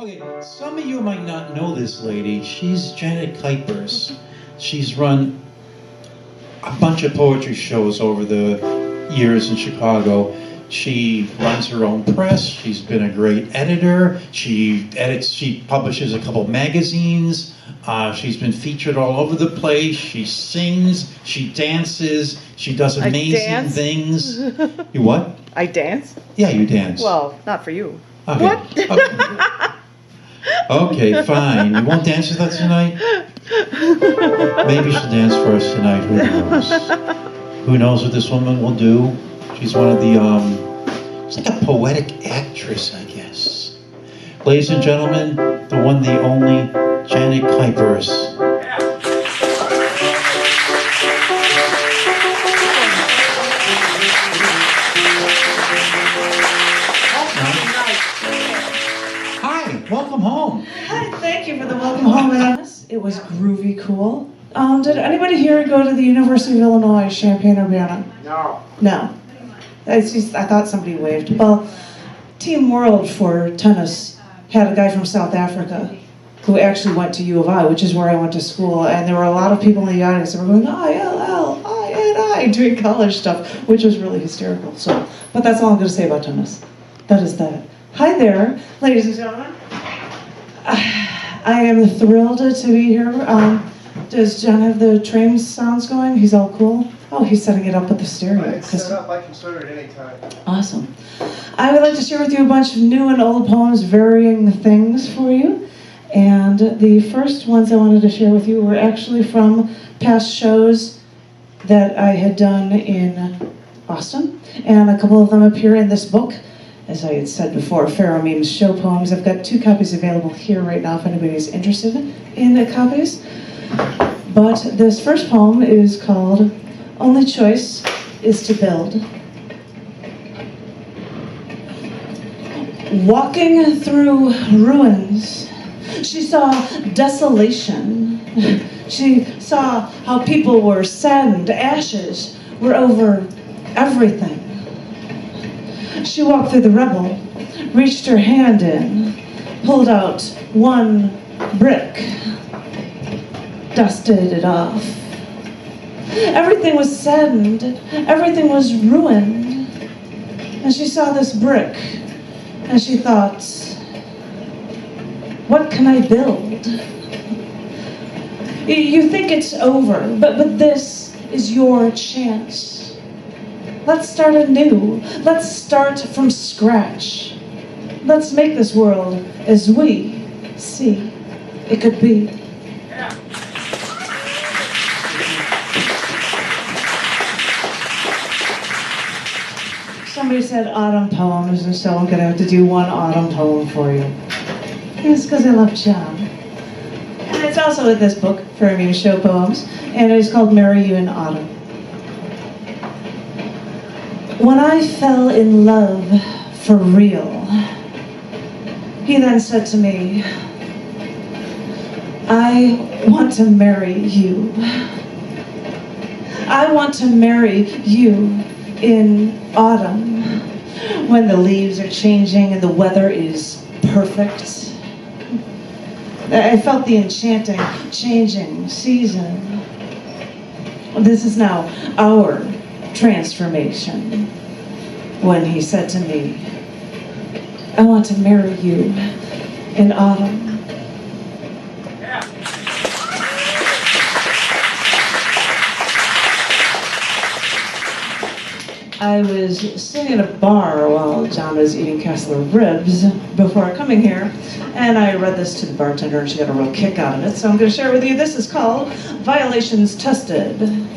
Okay, some of you might not know this lady. She's Janet Kuypers. She's run a bunch of poetry shows over the years in Chicago. She runs her own press. She's been a great editor. She publishes a couple magazines. She's been featured all over the place. She sings, she dances, she does amazing things. You what? I dance? Yeah, you dance. Well, not for you. Okay. What? Okay. Okay, fine. You won't dance with us tonight? Maybe she'll dance for us tonight. Who knows? Who knows what this woman will do? She's one of the, she's like a poetic actress, I guess. Ladies and gentlemen, the one, the only, Janet Kuypers. Welcome home. Hi, thank you for the welcome home. It was groovy cool. Did anybody here go to the University of Illinois, Champaign-Urbana? No. No. I thought somebody waved. Well, Team World for tennis had a guy from South Africa who actually went to U of I, which is where I went to school, and there were a lot of people in the audience that were going, ILL, INI, doing college stuff, which was really hysterical. So, but that's all I'm going to say about tennis. That is that. Hi there, ladies and gentlemen. I am thrilled to be here. Does John have the train sounds going? He's all cool? Oh, he's setting it up with the stereo. It's set up, I can start at any time. Awesome. I would like to share with you a bunch of new and old poems, varying things for you. And the first ones I wanted to share with you were actually from past shows that I had done in Boston. And a couple of them appear in this book. As I had said before, Pharaoh Meme's show poems. I've got 2 copies available here right now if anybody's interested in the copies. But this first poem is called Only Choice is to Build. Walking through ruins, she saw desolation. She saw how people were saddened, ashes were over everything. She walked through the rubble, reached her hand in, pulled out 1 brick, dusted it off. Everything was saddened, everything was ruined. And she saw this brick, and she thought, what can I build? You think it's over, but this is your chance. Let's start anew. Let's start from scratch. Let's make this world as we see it could be. Somebody said autumn poems, and so I'm going to have to do 1 autumn poem for you. It's because I love John. And it's also in this book, Pharaoh Meme's show poems, and it's called Marry You in Autumn. When I fell in love for real, he then said to me, I want to marry you. I want to marry you in autumn, when the leaves are changing and the weather is perfect. I felt the enchanting, changing season. This is now our transformation. When he said to me, I want to marry you in autumn. I was sitting in a bar while John was eating Kessler ribs before coming here, and I read this to the bartender, and she got a real kick out of it. So I'm going to share with you. This is called Violations Tested.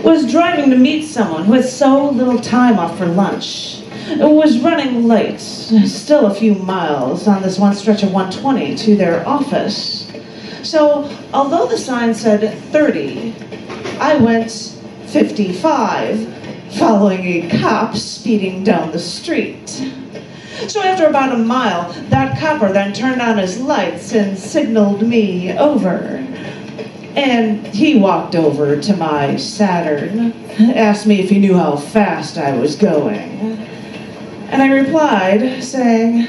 Was driving to meet someone who had so little time off for lunch. Was running late, still a few miles on this one stretch of 120 to their office. So, although the sign said 30, I went 55, following a cop speeding down the street. So after about a mile, that copper then turned on his lights and signaled me over. And he walked over to my Saturn, asked me if he knew how fast I was going. And I replied, saying,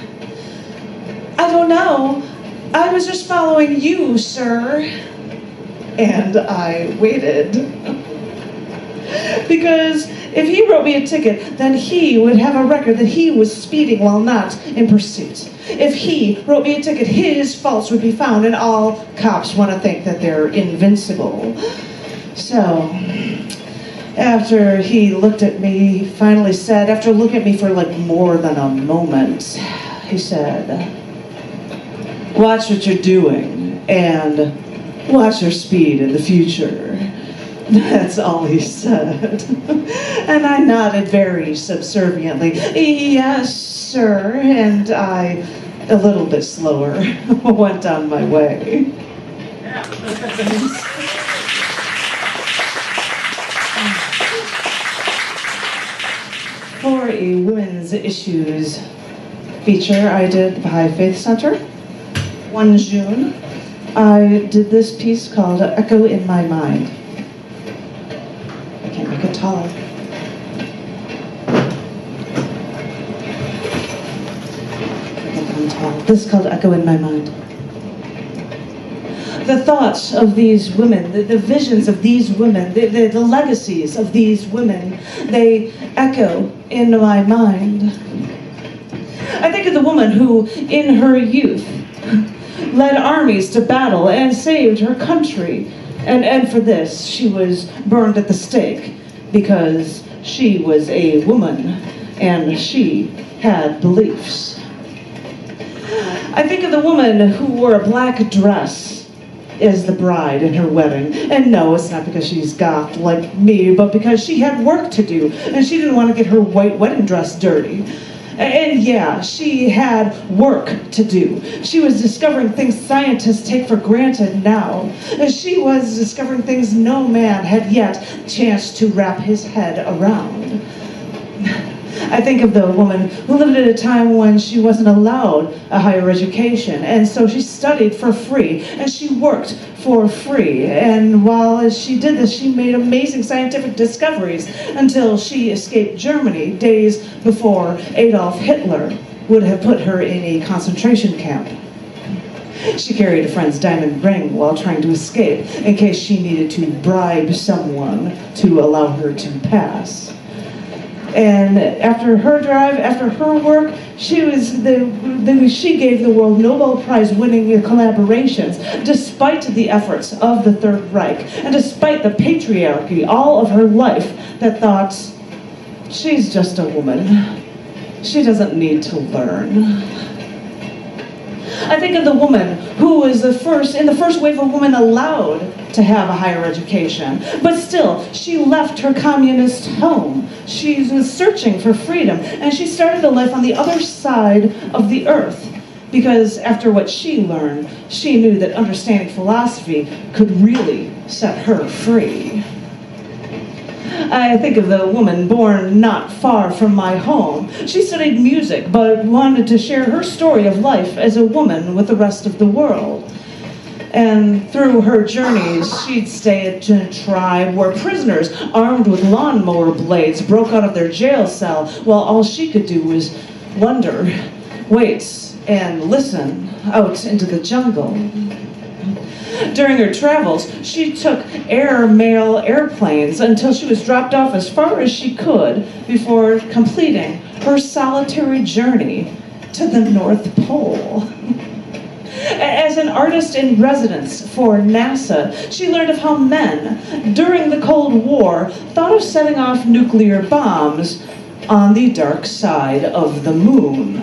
I don't know. I was just following you, sir. And I waited. Because if he wrote me a ticket, then he would have a record that he was speeding while not in pursuit. If he wrote me a ticket, his faults would be found, and all cops want to think that they're invincible. So, after he looked at me, he finally said, after looking at me for like more than a moment, he said, watch what you're doing, and watch your speed in the future. That's all he said. And I nodded very subserviently, yes, sir, and I, a little bit slower, went on my way. For a women's issues feature I did at the High Faith Center, one June, I did this piece called Echo in My Mind. I can't make it taller. This is called Echo in My Mind. The thoughts of these women, the visions of these women, the legacies of these women, they echo in my mind. I think of the woman who, in her youth, led armies to battle and saved her country. And for this, she was burned at the stake because she was a woman and she had beliefs. I think of the woman who wore a black dress as the bride in her wedding. And no, it's not because she's goth like me, but because she had work to do, and she didn't want to get her white wedding dress dirty. And yeah, she had work to do. She was discovering things scientists take for granted now. And she was discovering things no man had yet chanced to wrap his head around. I think of the woman who lived at a time when she wasn't allowed a higher education, and so she studied for free, and she worked for free. And while she did this, she made amazing scientific discoveries until she escaped Germany days before Adolf Hitler would have put her in a concentration camp. She carried a friend's diamond ring while trying to escape in case she needed to bribe someone to allow her to pass. And after her drive, after her work, she gave the world Nobel Prize winning collaborations, despite the efforts of the Third Reich, and despite the patriarchy all of her life that thought, she's just a woman. She doesn't need to learn. I think of the woman who was in the first wave of women allowed to have a higher education, but still, she left her communist home. She was searching for freedom, and she started a life on the other side of the earth, because after what she learned, she knew that understanding philosophy could really set her free. I think of the woman born not far from my home. She studied music, but wanted to share her story of life as a woman with the rest of the world. And through her journeys, she'd stay at a tribe where prisoners armed with lawnmower blades broke out of their jail cell, while all she could do was wonder, wait, and listen out into the jungle. During her travels, she took air-mail airplanes until she was dropped off as far as she could before completing her solitary journey to the North Pole. As an artist in residence for NASA, she learned of how men, during the Cold War, thought of setting off nuclear bombs on the dark side of the moon.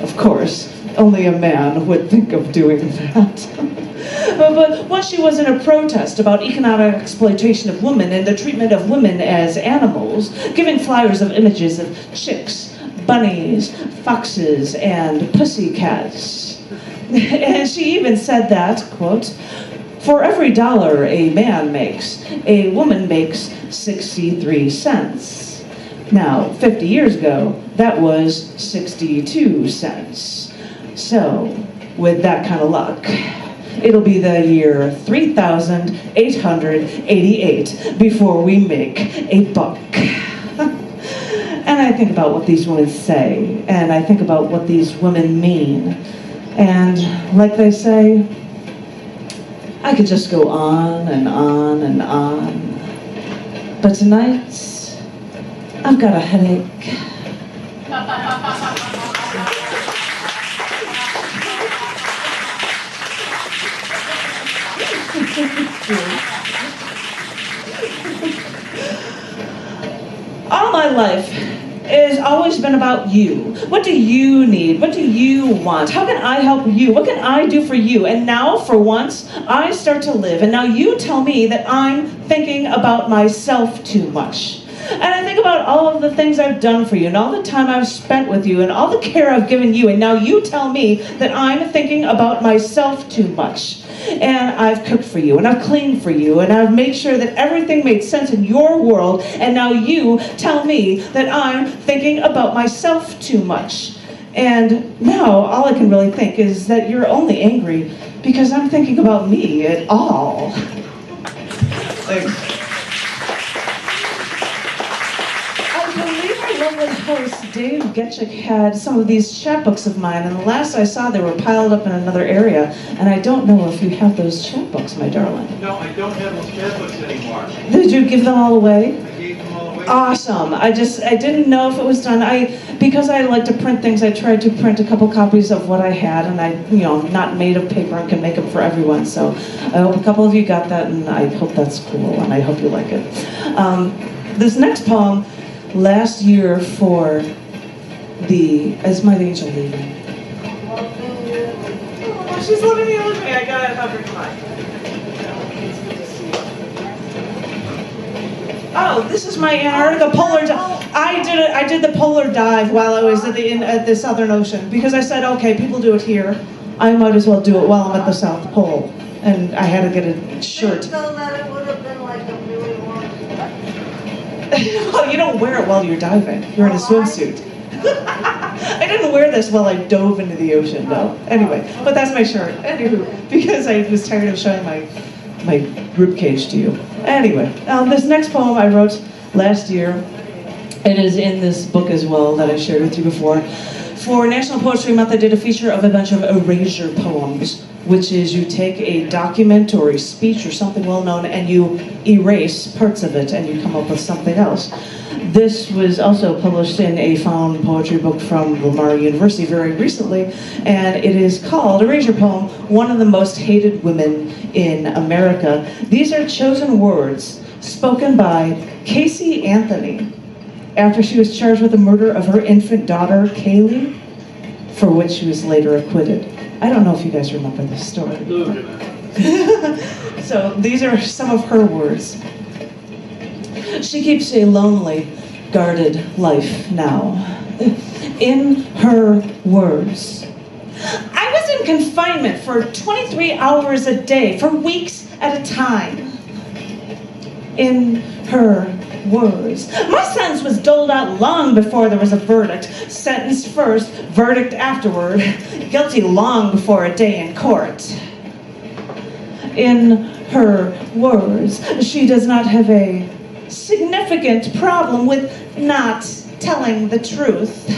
Of course, only a man would think of doing that. But once she was in a protest about economic exploitation of women and the treatment of women as animals, giving flyers of images of chicks, bunnies, foxes, and pussycats. And she even said that, quote, for every $1 a man makes, a woman makes 63 cents. Now, 50 years ago, that was 62 cents. So, with that kind of luck, it'll be the year 3888 before we make a buck. And I think about what these women say, and I think about what these women mean. And like they say, I could just go on and on and on. But tonight, I've got a headache. All my life has always been about you. What do you need? What do you want? How can I help you? What can I do for you? And now, for once, I start to live. And now you tell me that I'm thinking about myself too much. And I think about all of the things I've done for you, and all the time I've spent with you, and all the care I've given you, and now you tell me that I'm thinking about myself too much. And I've cooked for you, and I've cleaned for you, and I've made sure that everything made sense in your world, and now you tell me that I'm thinking about myself too much. And now all I can really think is that you're only angry because I'm thinking about me at all. Thanks. Lovely host Dave Getchick had some of these chapbooks of mine, and the last I saw they were piled up in another area, and I don't know if you have those chapbooks, my darling. No, I don't have those chapbooks anymore. Did you give them all away? I gave them all away. Awesome. I didn't know if it was done. Because I like to print things, I tried to print a couple copies of what I had, and I'm not made of paper and can make them for everyone, so I hope a couple of you got that, and I hope that's cool, and I hope you like it. This next poem, last year for is my angel leaving? Oh, she's letting me look at me. I gotta have her time. Oh, this is my Antarctica polar dive. I did the polar dive while I was at the Southern Ocean because I said, okay, people do it here. I might as well do it while I'm at the South Pole. And I had to get a shirt. So that it would have been like a really long. Well, you don't wear it while you're diving. You're in a swimsuit. I didn't wear this while I dove into the ocean, no. Anyway, but that's my shirt. Anywho, because I was tired of showing my ribcage to you. Anyway, this next poem I wrote last year. It is in this book as well that I shared with you before. For National Poetry Month, I did a feature of a bunch of erasure poems, which is you take a document or a speech or something well-known and you erase parts of it and you come up with something else. This was also published in a found poetry book from Lamar University very recently, and it is called Erasure Poem, One of the Most Hated Women in America. These are chosen words spoken by Casey Anthony after she was charged with the murder of her infant daughter, Kaylee, for which she was later acquitted. I don't know if you guys remember this story. So these are some of her words. She keeps a lonely, guarded life now. In her words, I was in confinement for 23 hours a day, for weeks at a time. In her words, my sentence was doled out long before there was a verdict. Sentence first, verdict afterward. Guilty long before a day in court. In her words, she does not have a significant problem with not telling the truth.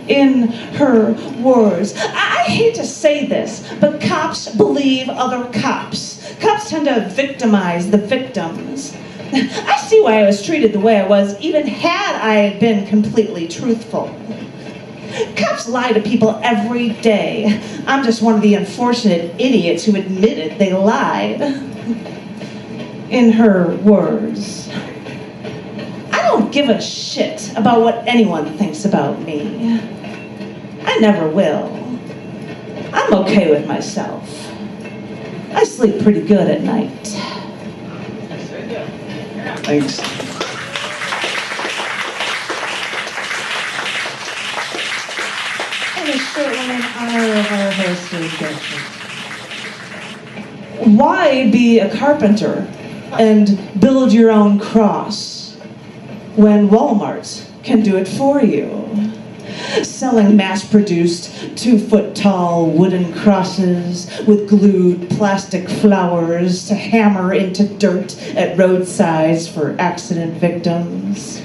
In her words, I hate to say this, but cops believe other cops. Cops tend to victimize the victims. I see why I was treated the way I was, even had I been completely truthful. Cops lie to people every day. I'm just one of the unfortunate idiots who admitted they lied. In her words, I don't give a shit about what anyone thinks about me. I never will. I'm okay with myself. I sleep pretty good at night. Thanks. And a short one in honor of our host, Dave Getchick. Why be a carpenter and build your own cross when Walmart can do it for you? Selling mass-produced 2-foot-tall wooden crosses with glued plastic flowers to hammer into dirt at roadsides for accident victims.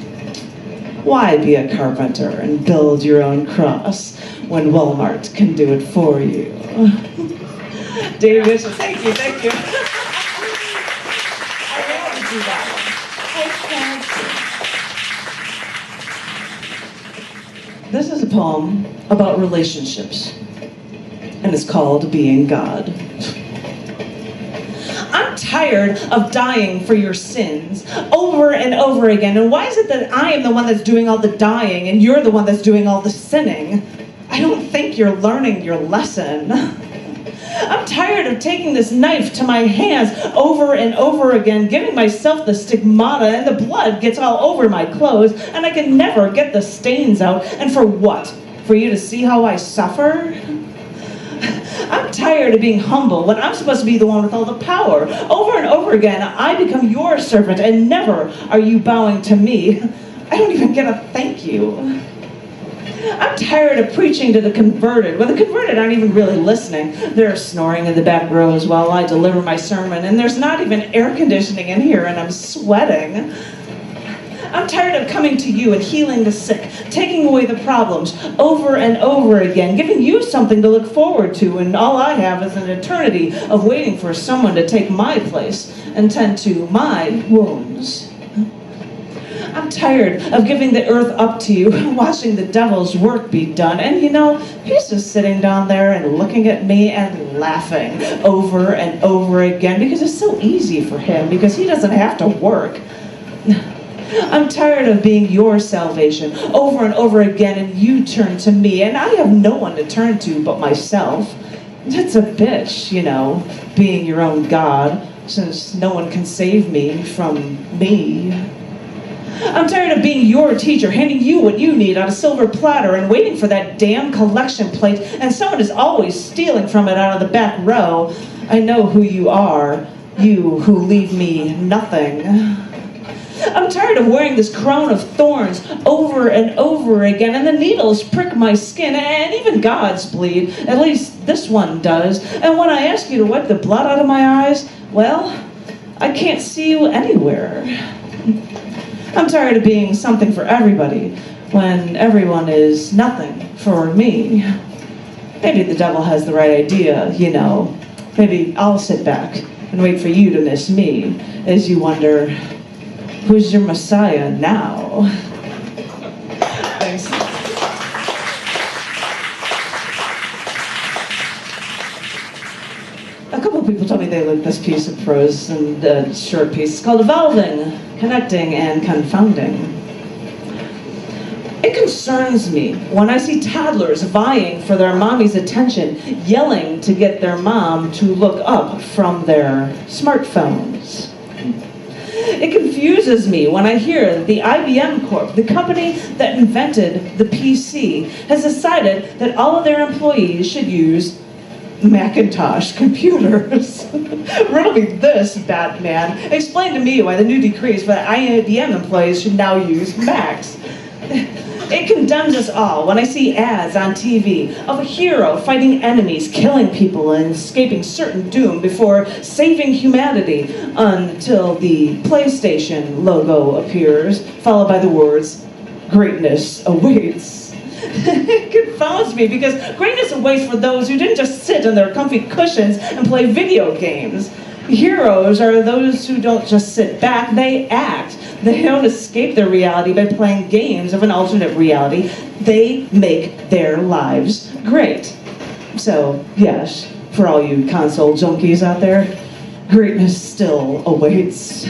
Why be a carpenter and build your own cross when Walmart can do it for you? David Bishop, thank you. I had to do that one. This is a poem about relationships, and it's called Being God. I'm tired of dying for your sins over and over again. And why is it that I am the one that's doing all the dying and you're the one that's doing all the sinning? I don't think you're learning your lesson. I'm tired of taking this knife to my hands over and over again, giving myself the stigmata, and the blood gets all over my clothes, and I can never get the stains out. And for what? For you to see how I suffer? I'm tired of being humble when I'm supposed to be the one with all the power. Over and over again, I become your servant, and never are you bowing to me. I don't even get a thank you. I'm tired of preaching to the converted, when the converted aren't even really listening. They're snoring in the back rows while I deliver my sermon, and there's not even air conditioning in here, and I'm sweating. I'm tired of coming to you and healing the sick, taking away the problems over and over again, giving you something to look forward to, and all I have is an eternity of waiting for someone to take my place and tend to my wounds. I'm tired of giving the earth up to you, watching the devil's work be done. And you know, he's just sitting down there and looking at me and laughing over and over again because it's so easy for him because he doesn't have to work. I'm tired of being your salvation over and over again, and you turn to me, and I have no one to turn to but myself. That's a bitch, you know, being your own God, since no one can save me from me. I'm tired of being your teacher, handing you what you need on a silver platter and waiting for that damn collection plate, and someone is always stealing from it out of the back row. I know who you are, you who leave me nothing. I'm tired of wearing this crown of thorns over and over again, and the needles prick my skin, and even God's bleed. At least this one does. And when I ask you to wipe the blood out of my eyes, well, I can't see you anywhere. I'm tired of being something for everybody when everyone is nothing for me. Maybe the devil has the right idea, you know. Maybe I'll sit back and wait for you to miss me as you wonder, who's your Messiah now? Thanks. A couple of people told me they liked this piece of prose and a short piece. It's called Evolving, Connecting, and Confounding. It concerns me when I see toddlers vying for their mommy's attention, yelling to get their mom to look up from their smartphones. It confuses me when I hear that the IBM Corp, the company that invented the PC, has decided that all of their employees should use Macintosh computers. Riddle me this, Batman. Explain to me why the new decree is for IBM employees should now use Macs. It condemns us all when I see ads on TV of a hero fighting enemies, killing people, and escaping certain doom before saving humanity until the PlayStation logo appears, followed by the words, "Greatness awaits." It confounds me because greatness awaits for those who didn't just sit in their comfy cushions and play video games. Heroes are those who don't just sit back, they act. They don't escape their reality by playing games of an alternate reality. They make their lives great. So, yes, for all you console junkies out there, greatness still awaits.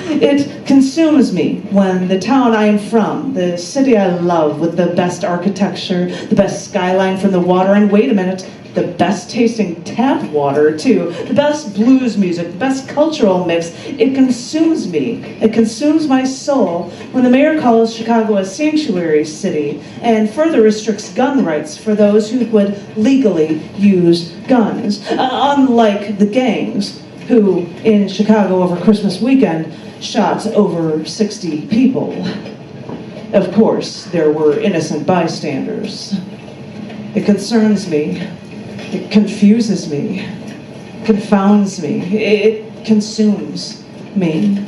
It consumes me when the town I am from, the city I love with the best architecture, the best skyline from the water, and wait a minute, the best tasting tap water too, the best blues music, the best cultural mix. It consumes me. It consumes my soul when the mayor calls Chicago a sanctuary city and further restricts gun rights for those who would legally use guns. Unlike the gangs who, in Chicago over Christmas weekend, shot over 60 people. Of course, there were innocent bystanders. It concerns me. It confuses me, confounds me, it consumes me.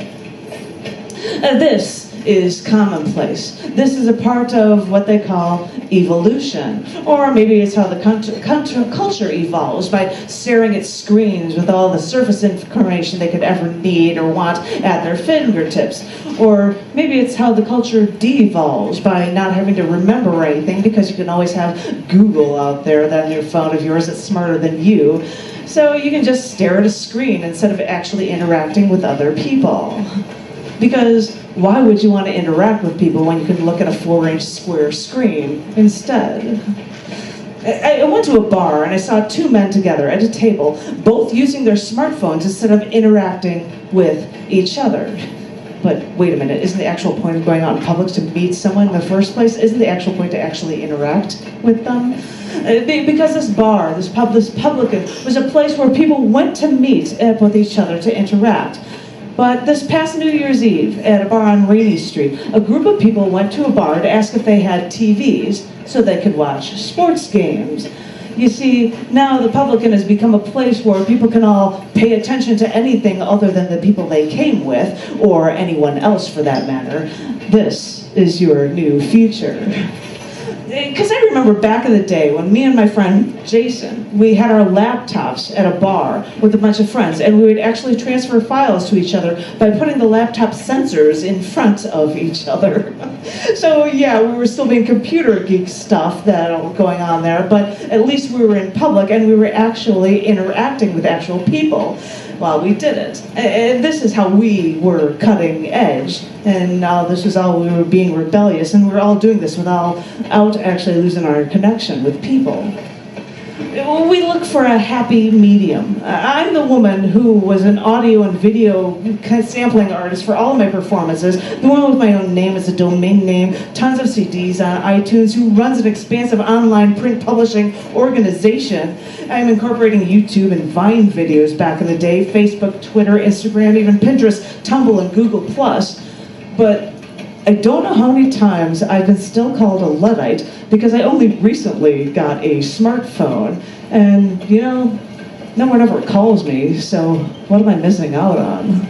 This is commonplace. This is a part of what they call evolution. Or maybe it's how the culture evolves, by staring at screens with all the surface information they could ever need or want at their fingertips. Or maybe it's how the culture de-evolves, by not having to remember anything because you can always have Google out there, that new phone of yours that's smarter than you. So you can just stare at a screen instead of actually interacting with other people. Because why would you want to interact with people when you can look at a 4-inch square screen instead? I went to a bar and I saw two men together at a table, both using their smartphones instead of interacting with each other. But wait a minute, isn't the actual point of going out in public to meet someone in the first place? Isn't the actual point to actually interact with them? Because this bar, this publican, was a place where people went to meet with each other to interact. But this past New Year's Eve, at a bar on Rainy Street, a group of people went to a bar to ask if they had TVs so they could watch sports games. You see, now the Publican has become a place where people can all pay attention to anything other than the people they came with, or anyone else for that matter. This is your new future. Because I remember back in the day when me and my friend Jason, we had our laptops at a bar with a bunch of friends, and we would actually transfer files to each other by putting the laptop sensors in front of each other. So yeah, we were still being computer geek stuff that was going on there, but at least we were in public and we were actually interacting with actual people while we did it. And this is how we were cutting edge, and this was all we were being rebellious, and we were all doing this without actually losing our connection with people. We look for a happy medium. I'm the woman who was an audio and video sampling artist for all of my performances, the one with my own name as a domain name, tons of CDs on iTunes, who runs an expansive online print publishing organization. I'm incorporating YouTube and Vine videos back in the day, Facebook, Twitter, Instagram, even Pinterest, Tumblr, and Google+. But I don't know how many times I've been still called a Luddite because I only recently got a smartphone, and you know, no one ever calls me, so what am I missing out on?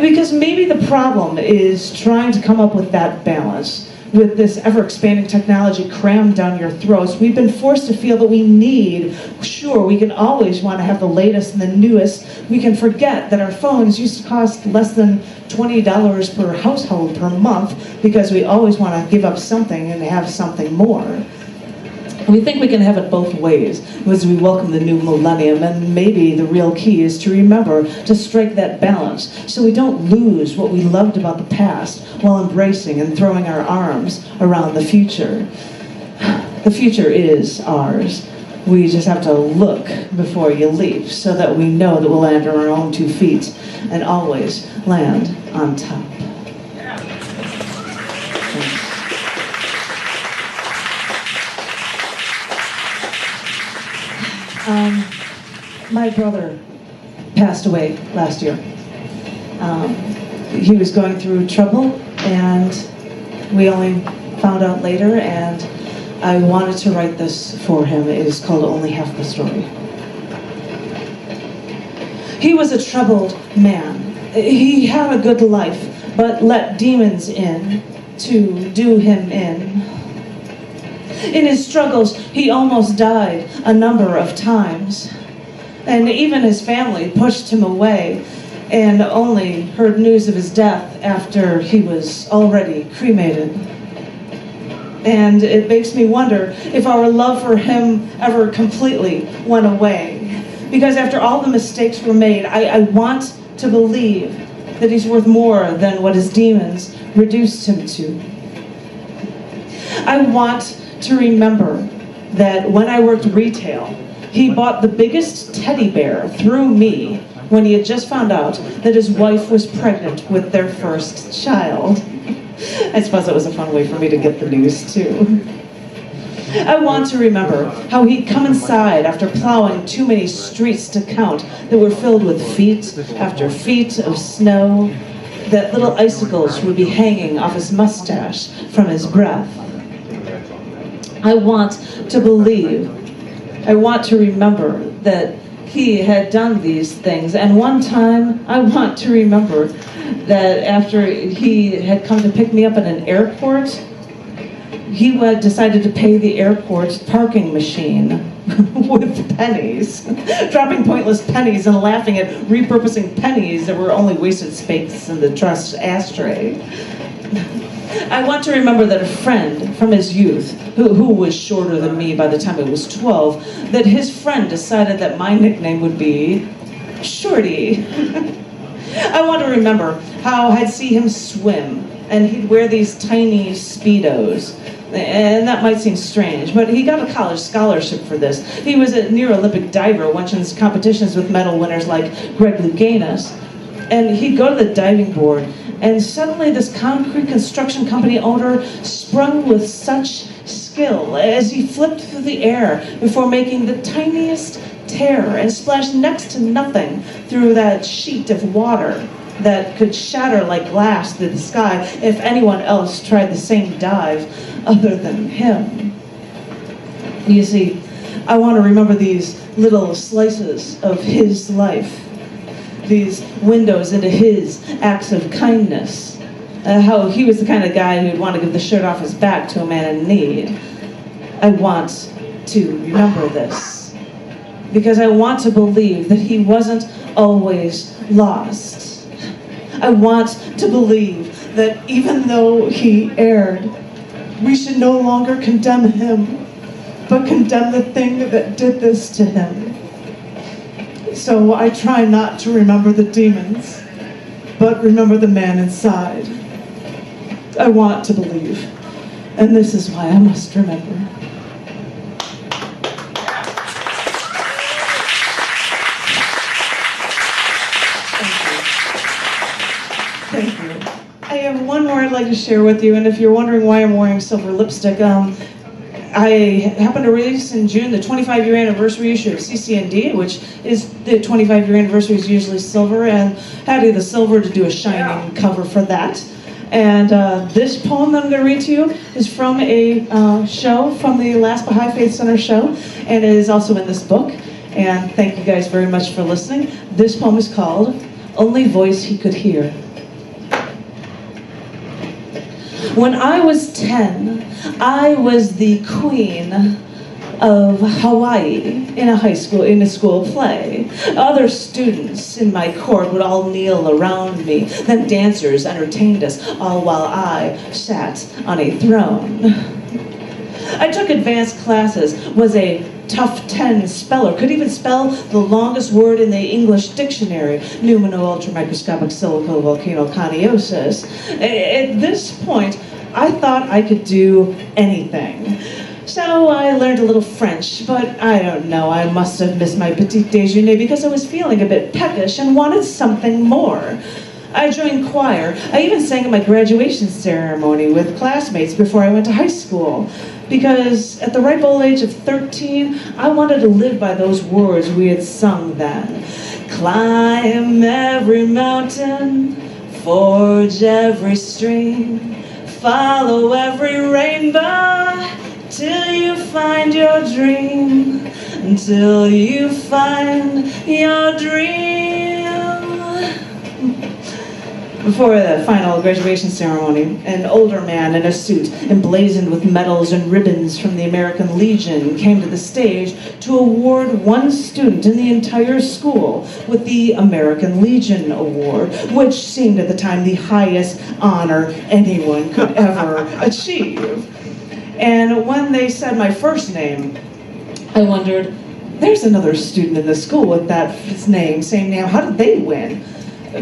Because maybe the problem is trying to come up with that balance. With this ever-expanding technology crammed down your throats, we've been forced to feel that we need, sure, we can always want to have the latest and the newest. We can forget that our phones used to cost less than $20 per household per month because we always want to give up something and have something more. We think we can have it both ways as we welcome the new millennium, and maybe the real key is to remember to strike that balance so we don't lose what we loved about the past while embracing and throwing our arms around the future. The future is ours. We just have to look before you leap so that we know that we'll land on our own 2 feet and always land on top. My brother passed away last year. He was going through trouble, and we only found out later, and I wanted to write this for him. It is called Only Half the Story. He was a troubled man. He had a good life, but let demons in to do him in. In his struggles, he almost died a number of times. And even his family pushed him away and only heard news of his death after he was already cremated. And it makes me wonder if our love for him ever completely went away. Because after all the mistakes were made, I want to believe that he's worth more than what his demons reduced him to. I want to remember that when I worked retail, he bought the biggest teddy bear through me when he had just found out that his wife was pregnant with their first child. I suppose that was a fun way for me to get the news, too. I want to remember how he'd come inside after plowing too many streets to count that were filled with feet after feet of snow, that little icicles would be hanging off his mustache from his breath. I want to believe, I want to remember that he had done these things. And one time, I want to remember that after he had come to pick me up at an airport, he decided to pay the airport's parking machine with pennies, dropping pointless pennies and laughing at repurposing pennies that were only wasted space in the trust ashtray. I want to remember that a friend from his youth, who was shorter than me by the time I was 12, that his friend decided that my nickname would be Shorty. I want to remember how I'd see him swim, and he'd wear these tiny Speedos. And that might seem strange, but he got a college scholarship for this. He was a near Olympic diver, watching competitions with medal winners like Greg Louganis. And he'd go to the diving board, and suddenly this concrete construction company owner sprung with such skill as he flipped through the air before making the tiniest tear and splashed next to nothing through that sheet of water that could shatter like glass through the sky if anyone else tried the same dive other than him. You see, I want to remember these little slices of his life, these windows into his acts of kindness, how he was the kind of guy who'd want to give the shirt off his back to a man in need. I want to remember this, because I want to believe that he wasn't always lost. I want to believe that even though he erred, we should no longer condemn him, but condemn the thing that did this to him. So I try not to remember the demons, but remember the man inside. I want to believe, and this is why I must remember. Thank you. I have one more I'd like to share with you, and if you're wondering why I'm wearing silver lipstick, I happened to release in June the 25-year anniversary issue of CC&D, which is the 25-year anniversary is usually silver, and had the silver to do a shining cover for that. And this poem that I'm going to read to you is from a show, from the last Baha'i Faith Center show, and it is also in this book. And thank you guys very much for listening. This poem is called Only Voice He Could Hear. When I was 10, I was the queen of Hawaii in a school play. Other students in my court would all kneel around me. Then dancers entertained us, all while I sat on a throne. I took advanced classes, was a tough 10 speller, could even spell the longest word in the English dictionary, pneumono-ultramicroscopic silicovolcanoconiosis. At this point, I thought I could do anything. So I learned a little French, but I don't know, I must have missed my petit déjeuner because I was feeling a bit peckish and wanted something more. I joined choir. I even sang at my graduation ceremony with classmates before I went to high school. Because at the ripe old age of 13, I wanted to live by those words we had sung then. Climb every mountain, forge every stream, follow every rainbow, till you find your dream, until you find your dream. Before the final graduation ceremony, an older man in a suit emblazoned with medals and ribbons from the American Legion came to the stage to award one student in the entire school with the American Legion Award, which seemed at the time the highest honor anyone could ever achieve. And when they said my first name, I wondered, there's another student in the school with that same name, how did they win?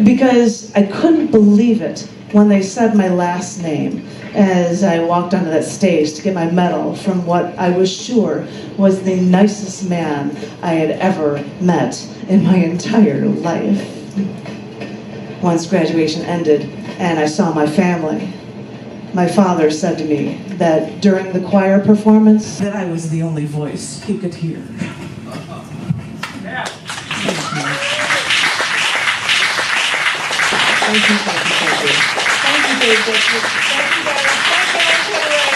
Because I couldn't believe it when they said my last name as I walked onto that stage to get my medal from what I was sure was the nicest man I had ever met in my entire life. Once graduation ended and I saw my family, my father said to me that during the choir performance that I was the only voice he could hear. Thank you, thank you, thank you. Thank you, Dave. Thank you, guys.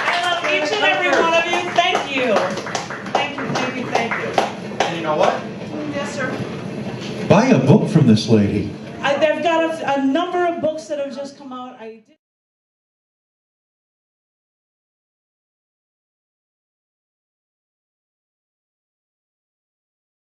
I love each and every one of you. Thank you. Thank you, thank you, thank you. buy a book from this lady. I've got a number of books that have just come out.